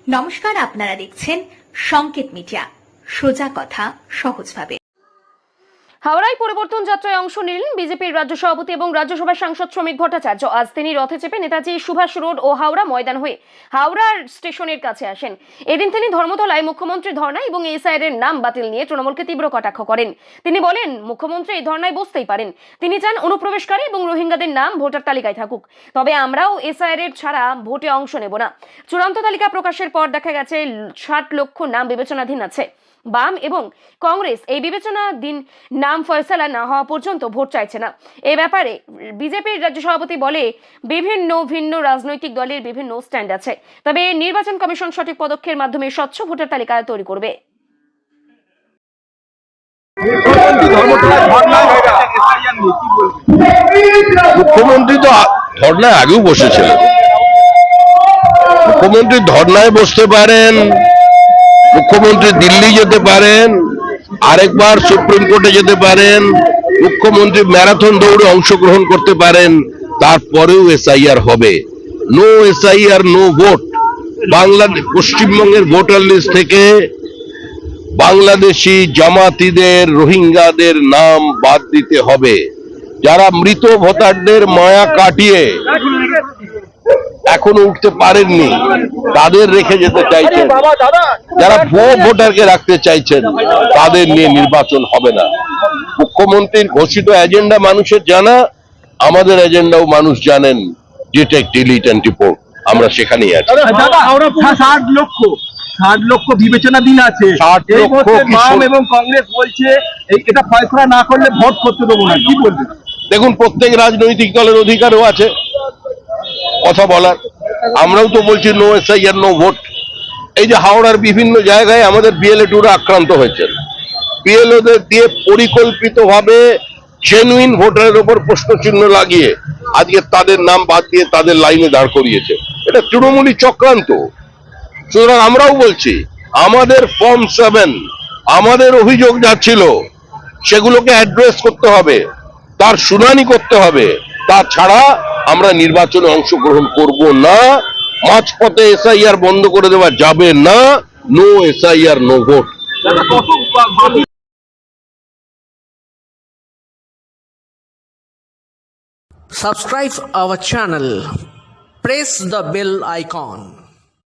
নমস্কার, আপনারা দেখছেন সংকেত মিডিয়া, সোজা কথা সহজভাবে। হাওড়ায় পরিবর্তন যাত্রায় অংশ নিলেন বিজেপির রাজ্য সভাপতি এবং রাজ্যসভার সাংসদ শ্রমিক ভট্টাচার্য। আজ তিনি রথে চেপে নেতাজি সুভাষ রোড ও হাওড়া ময়দান হয়ে হাওড়ার স্টেশনের কাছে আসেন। এদিন তিনি ধর্মতলায় মুখ্যমন্ত্রীর ধর্ণা এবং এসআইআর এর নাম বাতিল নিয়ে তৃণমূলকে তীব্র কটাক্ষ করেন। তিনি বলেন, মুখ্যমন্ত্রী এই ধর্ণায় বসতেই পারেন। তিনি চান অনুপ্রবেশকারী এবং রোহিঙ্গাদের নাম ভোটার তালিকায় থাকুক, তবে আমরাও এসআইআর এর ছাড়া ভোটে অংশ নেব না। চূড়ান্ত তালিকা প্রকাশের পর দেখা গেছে 60 লক্ষ নাম বিবেচনাধীন আছে। বাম এবং কংগ্রেস এই বিবেচনাধীন নাম ফয়সালা না হওয়া পর্যন্ত ভোট চাইছে না। এ ব্যাপারে বিজেপির রাজ্য সভাপতি বলে, ভিন্ন রাজনৈতিক দলের বিভিন্ন স্ট্যান্ড আছে, তবে নির্বাচন কমিশন সঠিক পদক্ষেপের মাধ্যমে স্বচ্ছ ভোটার তালিকা তৈরি করবে। মুখ্যমন্ত্রী তো ধর্নায় আগেও বসেছিলেন। মুখ্যমন্ত্রী ধর্নায় বসতে পারেন, মুখ্যমন্ত্রী দিল্লি যেতে পারেন, আরেকবার সুপ্রিম কোর্টে যেতে পারেন, মুখ্যমন্ত্রী ম্যারাথন দৌড়ে অংশগ্রহণ করতে পারেন, তারপরেও এসআইআর হবে। No SIR no vote. Bangladesh পশ্চিমবঙ্গের ভোটার লিস্ট থেকে বাংলাদেশি জামাতিদের, রোহিঙ্গাদের নাম বাদ দিতে হবে। যারা মৃত ভোটারদের মায়া কাটিয়ে এখনো উঠতে পারেননি, তাদের রেখে যেতে চাইছেন। যারা ভুয়ো ভোটারকে রাখতে চাইছেন, তাদের নিয়ে নির্বাচন হবে না। মুখ্যমন্ত্রীর ঘোষিত এজেন্ডা মানুষের জানা, আমাদের এজেন্ডাও মানুষ জানেন। ডিটেক্ট, ডিলিট এন্ড রিপোর্ট, আমরা সেখানেই আছি। 60 লক্ষ বিবেচনাধীন আছে। 60 লক্ষ বাম এবং কংগ্রেস বলছে এটা ফয়সলা না করলে ভোট করতে দেবো না, কি বলবেন? দেখুন, প্রত্যেক রাজনৈতিক দলের অধিকারও আছে কথা বলার। আমরাও তো বলছি নো এসআইআর নো ভোট। এই যে হাওড়ার বিভিন্ন জায়গায় আমাদের বিএলএ-2রা আক্রান্ত হয়েছেন, বিএলওদের দিয়ে পরিকল্পিতভাবে জেনুইন ভোটারের উপর প্রশ্নচিহ্ন লাগিয়ে আজকে তাদের নাম বাদ দিয়ে তাদের লাইনে দাঁড় করিয়েছে। এটা তৃণমূলী চক্রান্ত। সুতরাং আমরাও বলছি, আমাদের ফর্ম 7, আমাদের অভিযোগ যা ছিল সেগুলোকে অ্যাড্রেস করতে হবে, তার শুনানি করতে হবে। তাছাড়া আমরা নির্বাচনে অংশগ্রহণ করব না। মাঝপথে এসআইআর বন্ধ করে দেওয়া যাবে না। No SIR no vote. Subscribe our channel. Press the bell icon.